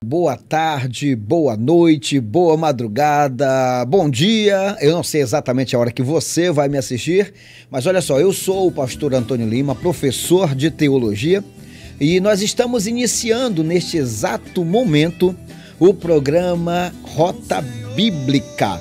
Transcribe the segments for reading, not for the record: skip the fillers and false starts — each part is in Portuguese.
Boa tarde, boa noite, boa madrugada, bom dia. Eu não sei exatamente a hora que você vai me assistir, mas olha só, eu sou o pastor Antônio Lima, professor de teologia, e nós estamos iniciando neste exato momento o programa Rota Bíblica,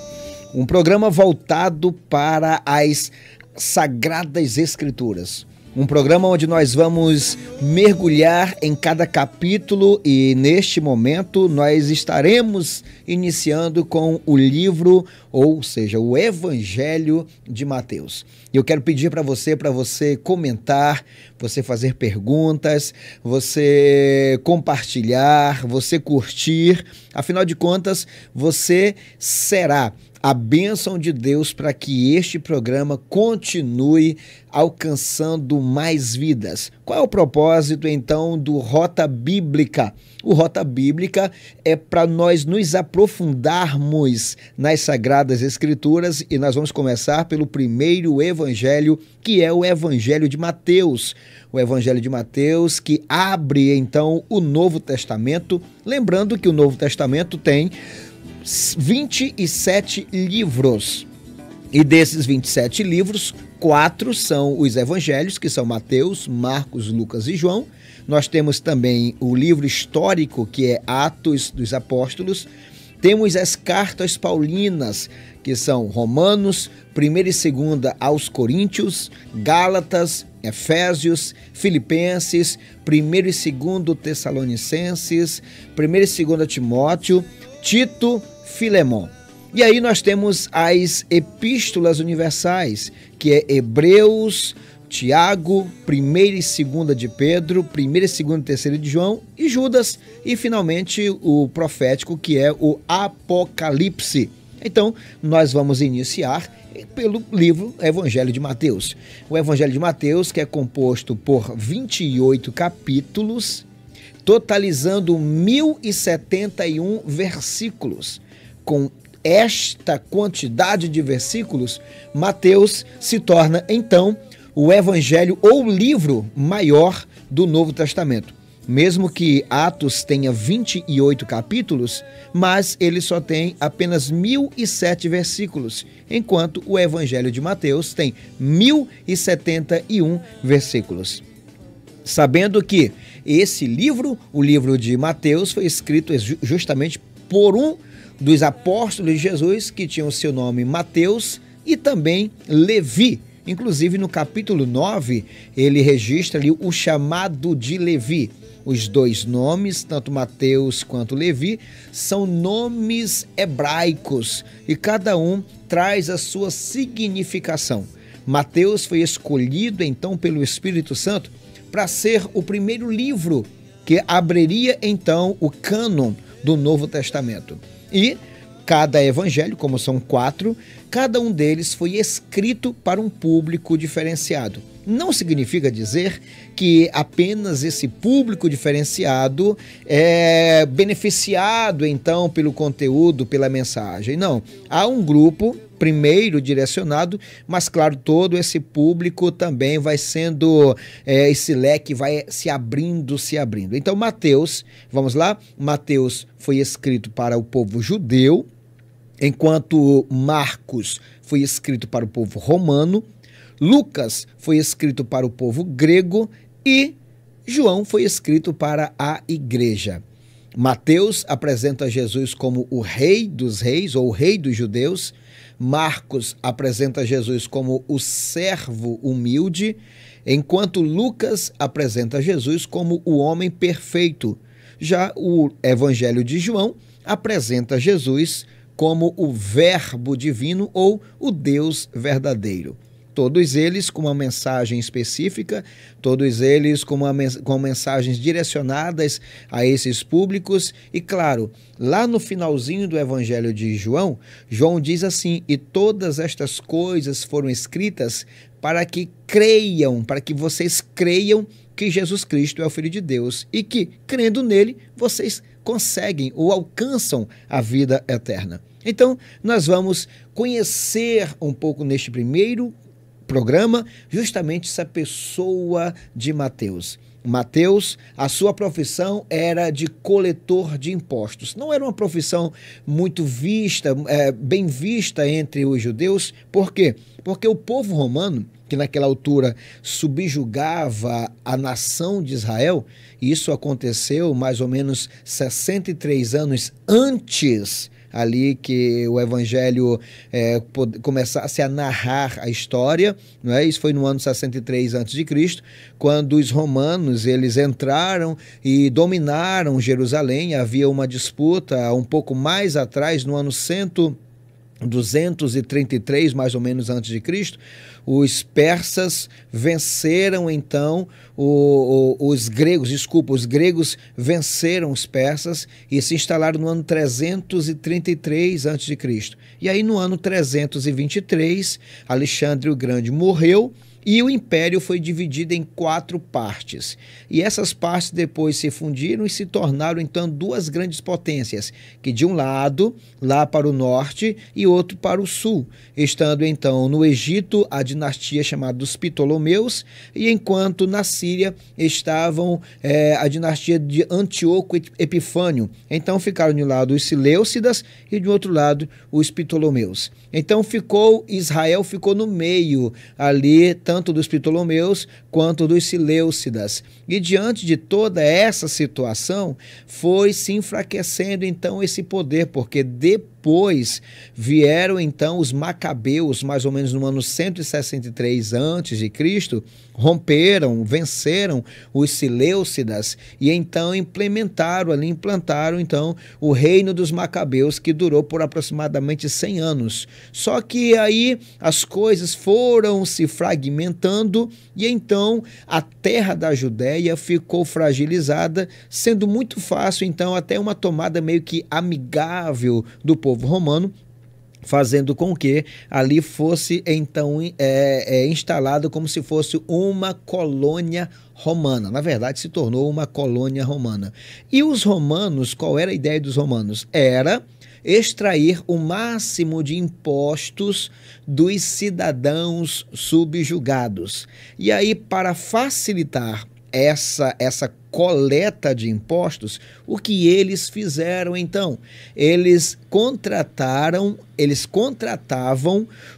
um programa voltado para as Sagradas Escrituras. Um programa onde nós vamos mergulhar em cada capítulo e neste momento nós estaremos iniciando com o livro, ou seja, o Evangelho de Mateus. Eu quero pedir para você comentar, você fazer perguntas, você compartilhar, você curtir. Afinal de contas, você será a bênção de Deus para que este programa continue alcançando mais vidas. Qual é o propósito, então, do Rota Bíblica? O Rota Bíblica é para nós nos aprofundarmos nas Sagradas Escrituras e nós vamos começar pelo primeiro evangelho, que é o Evangelho de Mateus. O Evangelho de Mateus que abre, então, o Novo Testamento. Lembrando que o Novo Testamento tem 27 livros, e desses 27 livros, 4 são os evangelhos, que são Mateus, Marcos, Lucas e João. Nós temos também o livro histórico, que é Atos dos Apóstolos. Temos as cartas paulinas, que são Romanos, 1ª e 2ª aos Coríntios, Gálatas, Efésios, Filipenses, 1º e 2º Tessalonicenses, 1º e 2º Timóteo, Tito, Filemon. E aí nós temos as epístolas universais, que é Hebreus, Tiago, 1ª e 2ª de Pedro, 1ª e 2ª e 3ª de João e Judas, e finalmente o profético, que é o Apocalipse. Então, nós vamos iniciar pelo livro Evangelho de Mateus. O Evangelho de Mateus, que é composto por 28 capítulos, totalizando 1071 versículos. Com esta quantidade de versículos, Mateus se torna, então, o evangelho ou livro maior do Novo Testamento. Mesmo que Atos tenha 28 capítulos, mas ele só tem apenas 1007 versículos, enquanto o Evangelho de Mateus tem 1071 versículos. Sabendo que esse livro, o livro de Mateus, foi escrito justamente por um dos apóstolos de Jesus, que tinha o seu nome Mateus, e também Levi. Inclusive, no capítulo 9, ele registra ali o chamado de Levi. Os dois nomes, tanto Mateus quanto Levi, são nomes hebraicos e cada um traz a sua significação. Mateus foi escolhido, então, pelo Espírito Santo para ser o primeiro livro que abriria, então, o cânon do Novo Testamento. E cada evangelho, como são 4, cada um deles foi escrito para um público diferenciado. Não significa dizer que apenas esse público diferenciado é beneficiado, então, pelo conteúdo, pela mensagem. Não, há um grupo primeiro direcionado, mas claro, todo esse público também vai sendo, esse leque vai se abrindo. Então, Mateus, vamos lá, Mateus foi escrito para o povo judeu, enquanto Marcos foi escrito para o povo romano, Lucas foi escrito para o povo grego e João foi escrito para a igreja. Mateus apresenta Jesus como o rei dos reis, ou o rei dos judeus. Marcos apresenta Jesus como o servo humilde, enquanto Lucas apresenta Jesus como o homem perfeito. Já o Evangelho de João apresenta Jesus como o Verbo divino ou o Deus verdadeiro. Todos eles com uma mensagem específica, todos eles com mensagens direcionadas a esses públicos. E claro, lá no finalzinho do Evangelho de João, João diz assim: e todas estas coisas foram escritas para que creiam, para que vocês creiam que Jesus Cristo é o Filho de Deus e que, crendo nele, vocês conseguem ou alcançam a vida eterna. Então, nós vamos conhecer um pouco neste primeiro programa justamente essa pessoa de Mateus. Mateus, a sua profissão era de coletor de impostos. Não era uma profissão muito vista, bem vista entre os judeus. Por quê? Porque o povo romano, que naquela altura subjugava a nação de Israel, e isso aconteceu mais ou menos 63 anos antes ali que o evangelho começasse a narrar a história, não é? Isso foi no ano 63 a.C., quando os romanos eles entraram e dominaram Jerusalém. Havia uma disputa um pouco mais atrás, no ano 233, mais ou menos, antes de Cristo. Os persas venceram então os gregos venceram os persas e se instalaram no ano 333 a.C. E aí no ano 323, Alexandre o Grande morreu e o império foi dividido em 4 partes. E essas partes depois se fundiram e se tornaram, então, 2 grandes potências, que de um lado, lá para o norte, e outro para o sul, estando, então, no Egito, a dinastia chamada dos Ptolomeus, e enquanto na Síria estavam a dinastia de Antíoco Epifânio. Então, ficaram de um lado os Seleucidas e, de outro lado, os Ptolomeus. Então, Israel ficou no meio ali, tanto dos Ptolomeus quanto dos Seleucidas. E diante de toda essa situação, foi se enfraquecendo então esse poder, porque depois vieram então os Macabeus, mais ou menos no ano 163 a.C., venceram os Seleucidas e então implantaram então o reino dos Macabeus, que durou por aproximadamente 100 anos. Só que aí as coisas foram se fragmentando e então a terra da Judéia ficou fragilizada, sendo muito fácil então até uma tomada meio que amigável do povo romano, fazendo com que ali fosse então instalado como se fosse uma colônia romana. Na verdade, se tornou uma colônia romana. E os romanos, qual era a ideia dos romanos? Era extrair o máximo de impostos dos cidadãos subjugados. E aí, para facilitar essa coleta de impostos, o que eles fizeram então? Eles contratavam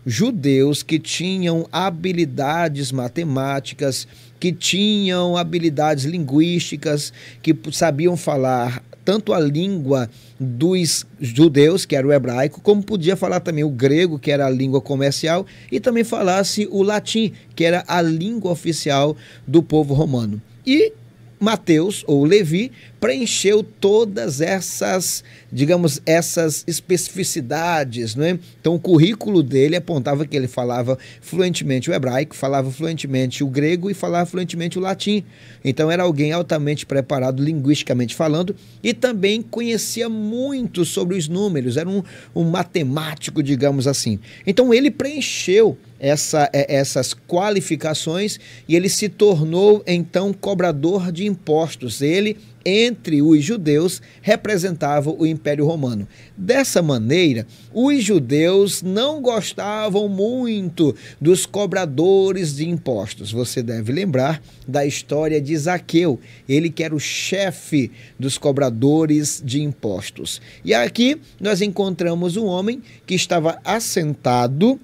judeus que tinham habilidades matemáticas, que tinham habilidades linguísticas, que sabiam falar tanto a língua dos judeus, que era o hebraico, como podia falar também o grego, que era a língua comercial, e também falasse o latim, que era a língua oficial do povo romano. E Mateus, ou Levi, preencheu todas essas, digamos, essas especificidades, não é? Então o currículo dele apontava que ele falava fluentemente o hebraico, falava fluentemente o grego e falava fluentemente o latim. Então era alguém altamente preparado linguisticamente falando e também conhecia muito sobre os números, era um matemático, digamos assim. Então ele preencheu essas qualificações e ele se tornou então cobrador de impostos. Ele, entre os judeus, representava o Império Romano. Dessa maneira, os judeus não gostavam muito dos cobradores de impostos. Você deve lembrar da história de Zaqueu, ele que era o chefe dos cobradores de impostos. E aqui nós encontramos um homem que estava assentado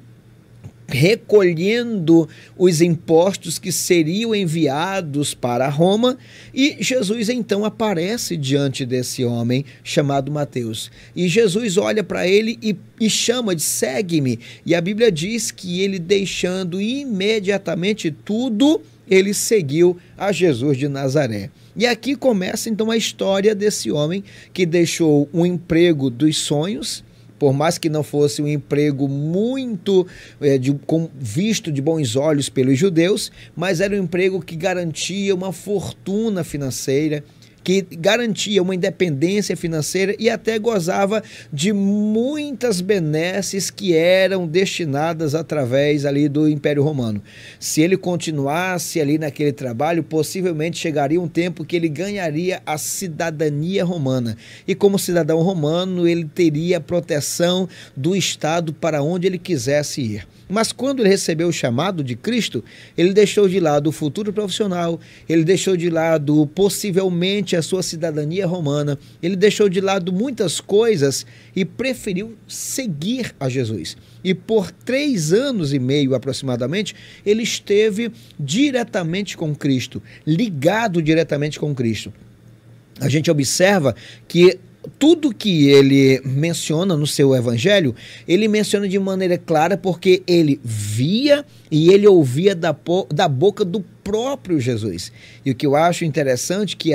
recolhendo os impostos que seriam enviados para Roma, e Jesus então aparece diante desse homem chamado Mateus. E Jesus olha para ele e chama de segue-me. E a Bíblia diz que ele, deixando imediatamente tudo, ele seguiu a Jesus de Nazaré. E aqui começa então a história desse homem que deixou um emprego dos sonhos, por mais que não fosse um emprego muito visto de bons olhos pelos judeus, mas era um emprego que garantia uma fortuna financeira, que garantia uma independência financeira e até gozava de muitas benesses que eram destinadas através ali do Império Romano. Se ele continuasse ali naquele trabalho, possivelmente chegaria um tempo que ele ganharia a cidadania romana. E como cidadão romano, ele teria a proteção do Estado para onde ele quisesse ir. Mas quando ele recebeu o chamado de Cristo, ele deixou de lado o futuro profissional, ele deixou de lado possivelmente a sua cidadania romana, ele deixou de lado muitas coisas e preferiu seguir a Jesus. E por 3 anos e meio aproximadamente, ele esteve diretamente com Cristo, ligado diretamente com Cristo. A gente observa que tudo que ele menciona no seu evangelho, ele menciona de maneira clara porque ele via e ele ouvia da boca do próprio Jesus. E o que eu acho interessante que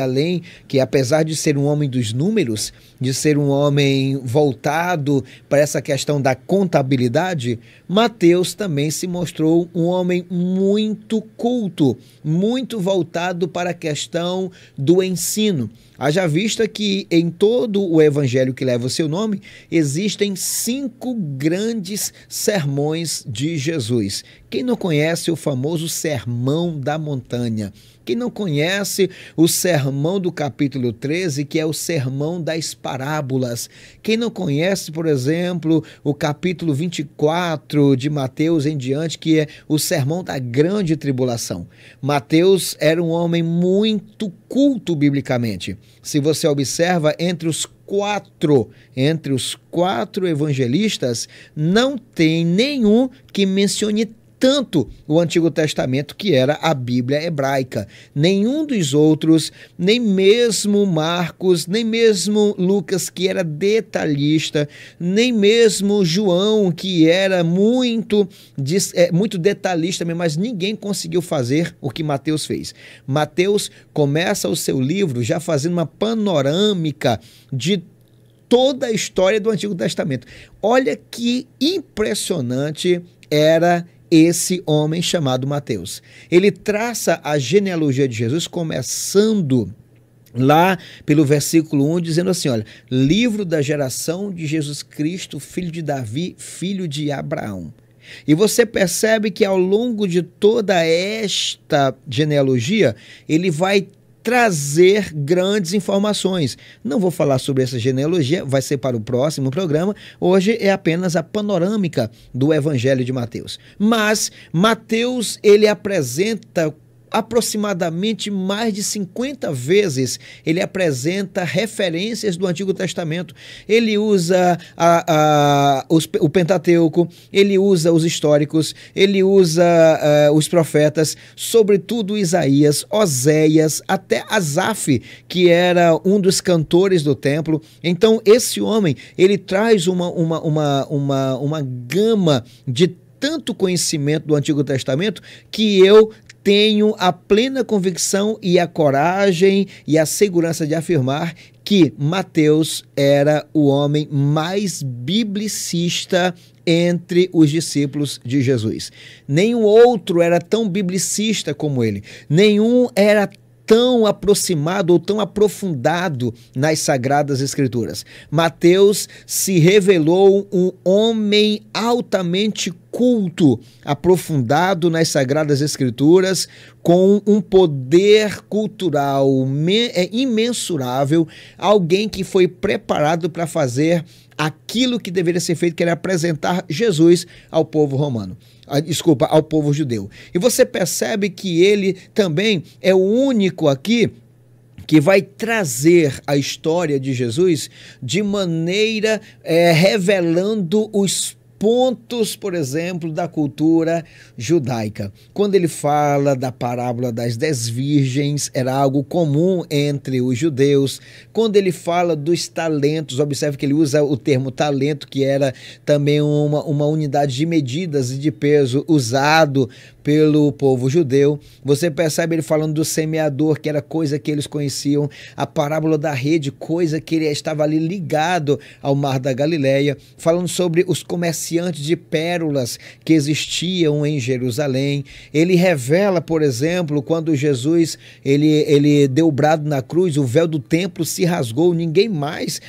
apesar de ser um homem dos números, de ser um homem voltado para essa questão da contabilidade, Mateus também se mostrou um homem muito culto, muito voltado para a questão do ensino. Haja vista que em todo o evangelho que leva o seu nome, existem 5 grandes sermões de Jesus. Quem não conhece o famoso Sermão da Montanha? Quem não conhece o sermão do capítulo 13, que é o sermão das parábolas? Quem não conhece, por exemplo, o capítulo 24 de Mateus em diante, que é o sermão da grande tribulação? Mateus era um homem muito culto biblicamente. Se você observa, entre os quatro evangelistas, não tem nenhum que mencione tanto o Antigo Testamento, que era a Bíblia hebraica. Nenhum dos outros, nem mesmo Marcos, nem mesmo Lucas, que era detalhista, nem mesmo João, que era muito detalhista, mas ninguém conseguiu fazer o que Mateus fez. Mateus começa o seu livro já fazendo uma panorâmica de toda a história do Antigo Testamento. Olha que impressionante era esse homem chamado Mateus. Ele traça a genealogia de Jesus começando lá pelo versículo 1, dizendo assim, olha, livro da geração de Jesus Cristo, filho de Davi, filho de Abraão. E você percebe que ao longo de toda esta genealogia, ele vai trazer grandes informações. Não vou falar sobre essa genealogia, vai ser para o próximo programa. Hoje é apenas a panorâmica do Evangelho de Mateus. Mas Mateus, ele apresenta aproximadamente mais de 50 vezes, ele apresenta referências do Antigo Testamento. Ele usa o Pentateuco, ele usa os históricos, ele usa os profetas, sobretudo Isaías, Oséias, até Asaf, que era um dos cantores do templo. Então esse homem, ele traz uma gama de tanto conhecimento do Antigo Testamento que eu tenho a plena convicção e a coragem e a segurança de afirmar que Mateus era o homem mais biblicista entre os discípulos de Jesus. Nenhum outro era tão biblicista como ele. Nenhum era tão aproximado ou tão aprofundado nas Sagradas Escrituras. Mateus se revelou um homem altamente culto, aprofundado nas Sagradas Escrituras, com um poder cultural imensurável, alguém que foi preparado para fazer aquilo que deveria ser feito, que era apresentar Jesus ao povo romano. Ao povo judeu. E você percebe que ele também é o único aqui que vai trazer a história de Jesus de maneira revelando os pontos, por exemplo, da cultura judaica. Quando ele fala da parábola das 10 virgens, era algo comum entre os judeus. Quando ele fala dos talentos, observe que ele usa o termo talento, que era também uma unidade de medidas e de peso usado pelo povo judeu. Você percebe ele falando do semeador, que era coisa que eles conheciam, a parábola da rede, coisa que ele estava ali ligado ao mar da Galileia, falando sobre os comerciantes de pérolas que existiam em Jerusalém. Ele revela, por exemplo, quando Jesus ele deu o brado na cruz, o véu do templo se rasgou, ninguém mais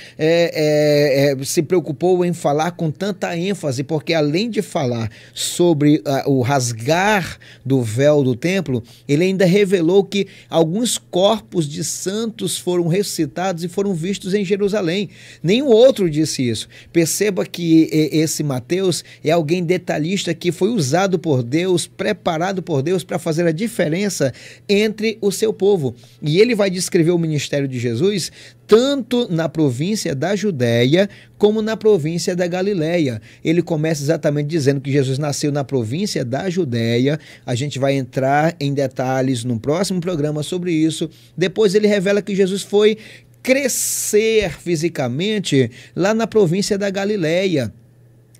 se preocupou em falar com tanta ênfase, porque além de falar sobre o rasgar rasgar do véu do templo, ele ainda revelou que alguns corpos de santos foram ressuscitados e foram vistos em Jerusalém. Nenhum outro disse isso. Perceba que esse Mateus é alguém detalhista que foi usado por Deus, preparado por Deus para fazer a diferença entre o seu povo. E ele vai descrever o ministério de Jesus tanto na província da Judéia como na província da Galileia. Ele começa exatamente dizendo que Jesus nasceu na província da Judéia. A gente vai entrar em detalhes no próximo programa sobre isso. Depois ele revela que Jesus foi crescer fisicamente lá na província da Galileia.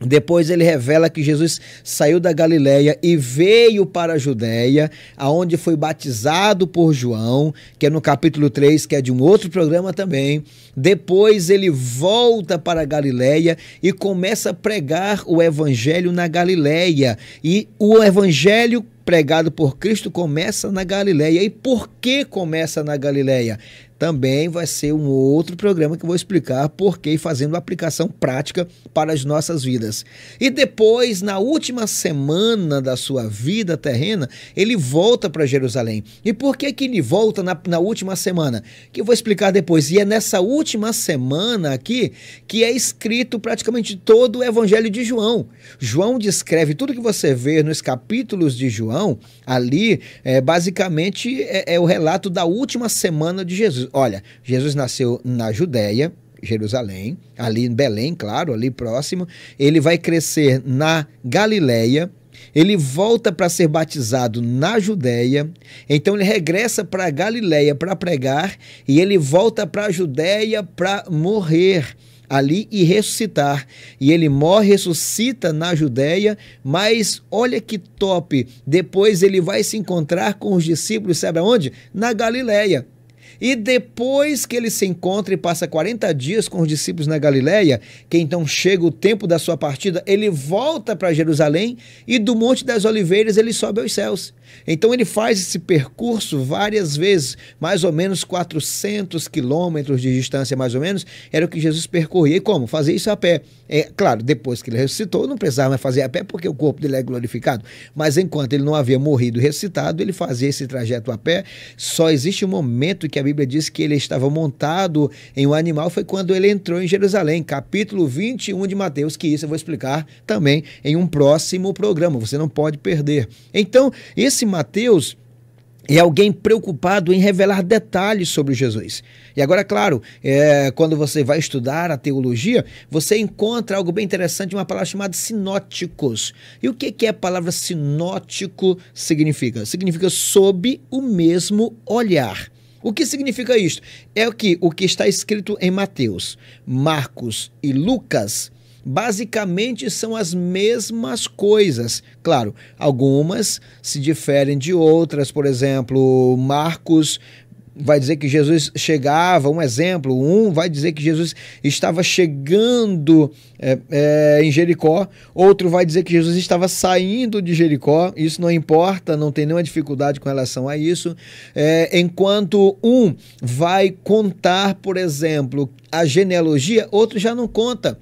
Depois ele revela que Jesus saiu da Galileia e veio para a Judéia, aonde foi batizado por João, que é no capítulo 3, que é de um outro programa também. Depois ele volta para a Galileia e começa a pregar o evangelho na Galileia. E o evangelho pregado por Cristo começa na Galileia. E por que começa na Galileia? Também vai ser um outro programa que eu vou explicar por que, fazendo aplicação prática para as nossas vidas. E depois, na última semana da sua vida terrena, ele volta para Jerusalém. E por que ele volta na última semana? Que eu vou explicar depois. E é nessa última semana aqui que é escrito praticamente todo o evangelho de João. João descreve tudo que você vê nos capítulos de João, ali, basicamente é o relato da última semana de Jesus. Olha, Jesus nasceu na Judéia, Jerusalém, ali em Belém, claro, ali próximo. Ele vai crescer na Galileia. Ele volta para ser batizado na Judéia. Então ele regressa para a Galileia para pregar e ele volta para a Judéia para morrer ali e ressuscitar. E ele morre, ressuscita na Judéia, mas olha que top, depois ele vai se encontrar com os discípulos, sabe aonde? Na Galileia. E depois que ele se encontra e passa 40 dias com os discípulos na Galileia, que então chega o tempo da sua partida, ele volta para Jerusalém e do Monte das Oliveiras ele sobe aos céus. Então ele faz esse percurso várias vezes, mais ou menos 400 quilômetros de distância, mais ou menos, era o que Jesus percorria. E como? Fazer isso a pé. Claro, depois que ele ressuscitou, não precisava mais fazer a pé, porque o corpo dele é glorificado. Mas enquanto ele não havia morrido e ressuscitado, ele fazia esse trajeto a pé. Só existe um momento que a Bíblia diz que ele estava montado em um animal, foi quando ele entrou em Jerusalém, capítulo 21 de Mateus, que isso eu vou explicar também em um próximo programa, você não pode perder. Então, esse Mateus é alguém preocupado em revelar detalhes sobre Jesus. E agora, claro, quando você vai estudar a teologia, você encontra algo bem interessante, uma palavra chamada sinóticos. E o que a palavra sinótico significa? Significa sob o mesmo olhar. O que significa isto? É o que está escrito em Mateus, Marcos e Lucas, basicamente são as mesmas coisas. Claro, algumas se diferem de outras. Por exemplo, Marcos vai dizer que Jesus chegava, um exemplo, vai dizer que Jesus estava chegando em Jericó, outro vai dizer que Jesus estava saindo de Jericó. Isso não importa, não tem nenhuma dificuldade com relação a isso. Enquanto um vai contar, por exemplo, a genealogia, outro já não conta.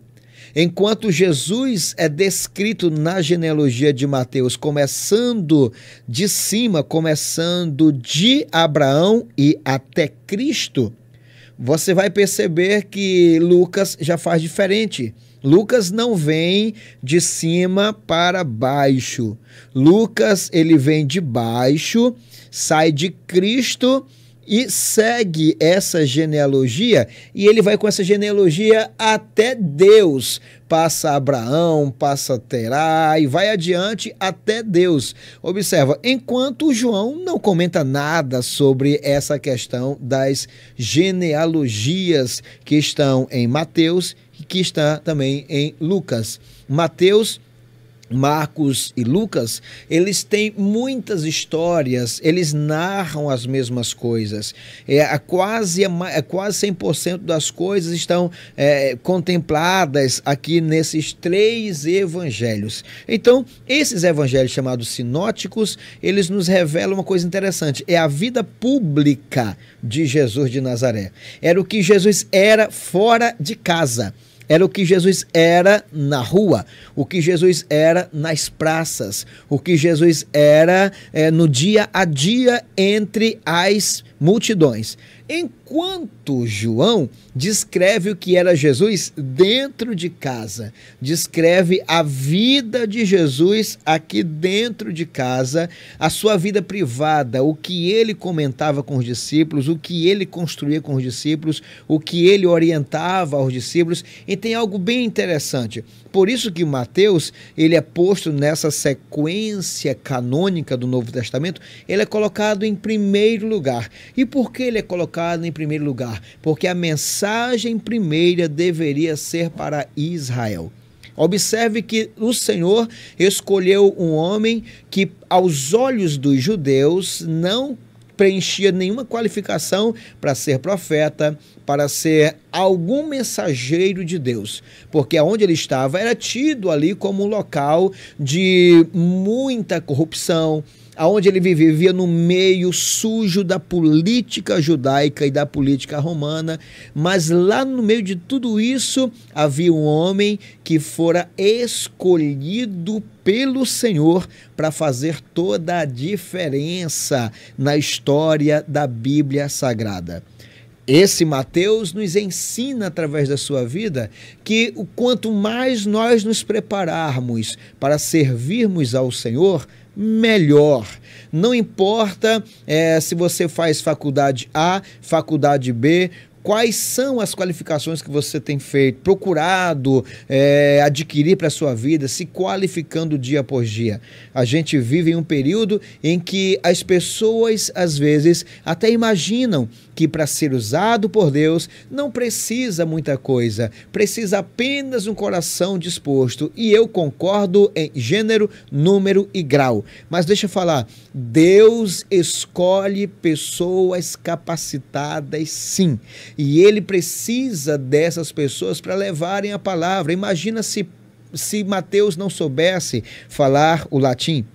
Enquanto Jesus é descrito na genealogia de Mateus, começando de cima, começando de Abraão e até Cristo, você vai perceber que Lucas já faz diferente. Lucas não vem de cima para baixo. Lucas, ele vem de baixo, sai de Cristo e segue essa genealogia, e ele vai com essa genealogia até Deus. Passa Abraão, passa Terá e vai adiante até Deus. Observa, enquanto João não comenta nada sobre essa questão das genealogias que estão em Mateus e que está também em Lucas. Mateus, Marcos e Lucas, eles têm muitas histórias, eles narram as mesmas coisas. Quase 100% das coisas estão contempladas aqui nesses 3 evangelhos. Então, esses evangelhos chamados sinóticos, eles nos revelam uma coisa interessante, é a vida pública de Jesus de Nazaré. Era o que Jesus era fora de casa. era o que Jesus era na rua, o que Jesus era nas praças, o que Jesus era no dia a dia entre as multidões. Enquanto João descreve o que era Jesus dentro de casa, descreve a vida de Jesus aqui dentro de casa, a sua vida privada, o que ele comentava com os discípulos, o que ele construía com os discípulos, o que ele orientava aos discípulos. E tem algo bem interessante. Por isso que Mateus, ele é posto nessa sequência canônica do Novo Testamento, ele é colocado em primeiro lugar. E por que ele é colocado em primeiro lugar? Porque a mensagem primeira deveria ser para Israel. Observe que o Senhor escolheu um homem que, aos olhos dos judeus, não preenchia nenhuma qualificação para ser profeta, para ser algum mensageiro de Deus, porque aonde ele estava era tido ali como um local de muita corrupção, aonde ele vivia no meio sujo da política judaica e da política romana, mas lá no meio de tudo isso havia um homem que fora escolhido pelo Senhor para fazer toda a diferença na história da Bíblia Sagrada. Esse Mateus nos ensina através da sua vida que o quanto mais nós nos prepararmos para servirmos ao Senhor, melhor. Não importa se você faz faculdade A, faculdade B, quais são as qualificações que você tem feito, procurado adquirir para a sua vida, se qualificando dia após dia. A gente vive em um período em que as pessoas, às vezes, até imaginam que para ser usado por Deus não precisa muita coisa, precisa apenas um coração disposto. E eu concordo em gênero, número e grau. Mas deixa eu falar, Deus escolhe pessoas capacitadas, sim. E ele precisa dessas pessoas para levarem a palavra. Imagina se Mateus não soubesse falar o latim,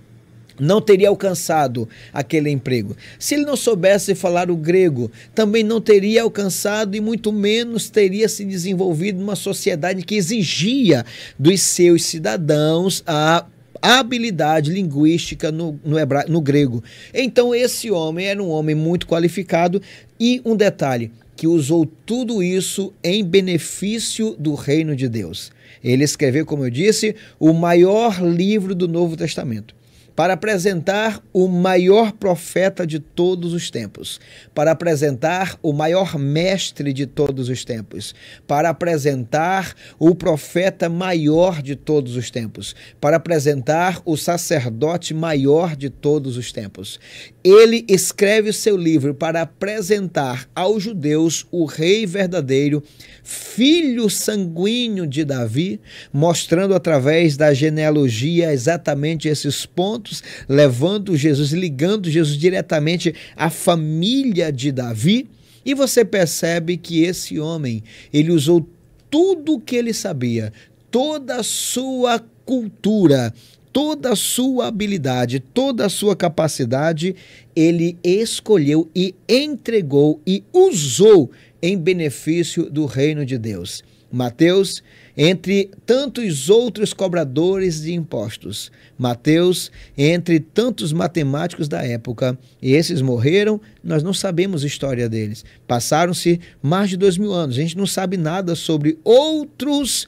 não teria alcançado aquele emprego. Se ele não soubesse falar o grego, também não teria alcançado e muito menos teria se desenvolvido numa sociedade que exigia dos seus cidadãos a habilidade linguística no grego. Então esse homem era um homem muito qualificado e um detalhe, que usou tudo isso em benefício do reino de Deus. Ele escreveu, como eu disse, o maior livro do Novo Testamento, para apresentar o maior profeta de todos os tempos, para apresentar o maior mestre de todos os tempos, para apresentar o profeta maior de todos os tempos, para apresentar o sacerdote maior de todos os tempos. Ele escreve o seu livro para apresentar aos judeus o rei verdadeiro, filho sanguíneo de Davi, mostrando através da genealogia exatamente esses pontos, levando Jesus, ligando Jesus diretamente à família de Davi. E você percebe que esse homem, ele usou tudo o que ele sabia, toda a sua cultura, toda a sua habilidade, toda a sua capacidade, ele escolheu e entregou e usou em benefício do reino de Deus. Mateus, entre tantos outros cobradores de impostos, Mateus, entre tantos matemáticos da época, e esses morreram, nós não sabemos a história deles. Passaram-se mais de 2000 anos, a gente não sabe nada sobre outros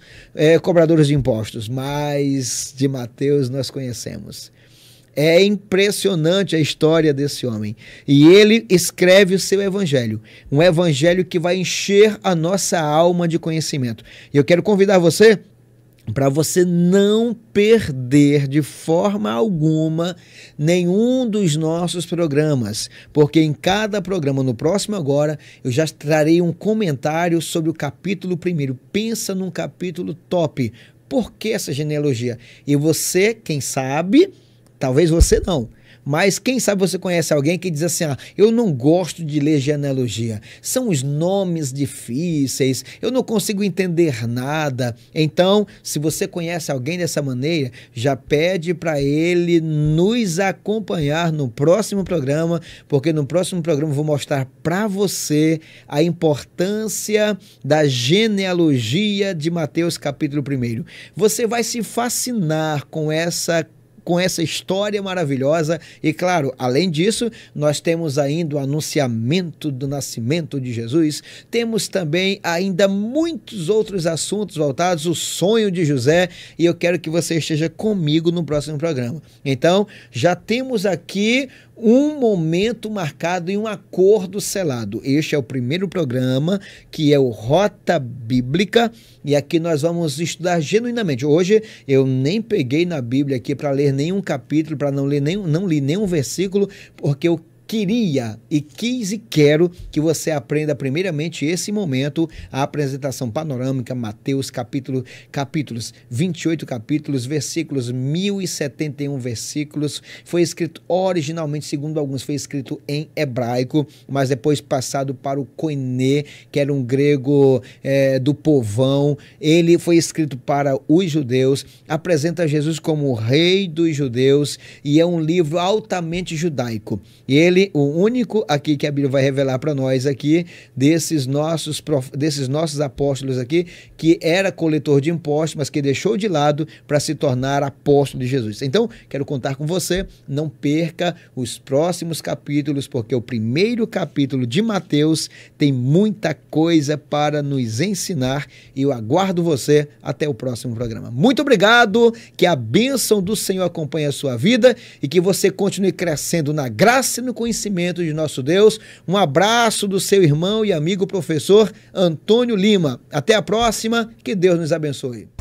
cobradores de impostos, mas de Mateus nós conhecemos. É impressionante a história desse homem. E ele escreve o seu evangelho. Um evangelho que vai encher a nossa alma de conhecimento. E eu quero convidar você para você não perder de forma alguma nenhum dos nossos programas, porque em cada programa, no próximo agora, eu já trarei um comentário sobre o capítulo 1. Pensa num capítulo top. Por que essa genealogia? E você, quem sabe, talvez você não, mas quem sabe você conhece alguém que diz assim, eu não gosto de ler genealogia, são os nomes difíceis, eu não consigo entender nada. Então, se você conhece alguém dessa maneira, já pede para ele nos acompanhar no próximo programa, porque no próximo programa eu vou mostrar para você a importância da genealogia de Mateus capítulo 1. Você vai se fascinar com essa história maravilhosa e, claro, além disso, nós temos ainda o anunciamento do nascimento de Jesus, temos também ainda muitos outros assuntos voltados, o sonho de José, e eu quero que você esteja comigo no próximo programa. Então, já temos aqui um momento marcado e um acordo selado. Este é o primeiro programa, que é o Rota Bíblica, e aqui nós vamos estudar genuinamente. Hoje eu nem peguei na Bíblia aqui para ler nenhum capítulo, para não li nenhum versículo, porque eu queria e quis e quero que você aprenda primeiramente esse momento, a apresentação panorâmica, Mateus capítulos, 28 capítulos, versículos, 1071 versículos, foi escrito originalmente, segundo alguns, foi escrito em hebraico, mas depois passado para o koiné, que era um grego do povão. Ele foi escrito para os judeus, apresenta Jesus como o rei dos judeus e é um livro altamente judaico. E ele, o único aqui que a Bíblia vai revelar para nós aqui, desses nossos apóstolos aqui, que era coletor de impostos, mas que deixou de lado para se tornar apóstolo de Jesus. Então, quero contar com você, não perca os próximos capítulos, porque o primeiro capítulo de Mateus tem muita coisa para nos ensinar e eu aguardo você até o próximo programa. Muito obrigado, que a bênção do Senhor acompanhe a sua vida e que você continue crescendo na graça e no conhecimento de nosso Deus. Um abraço do seu irmão e amigo professor Antônio Lima. Até a próxima, que Deus nos abençoe.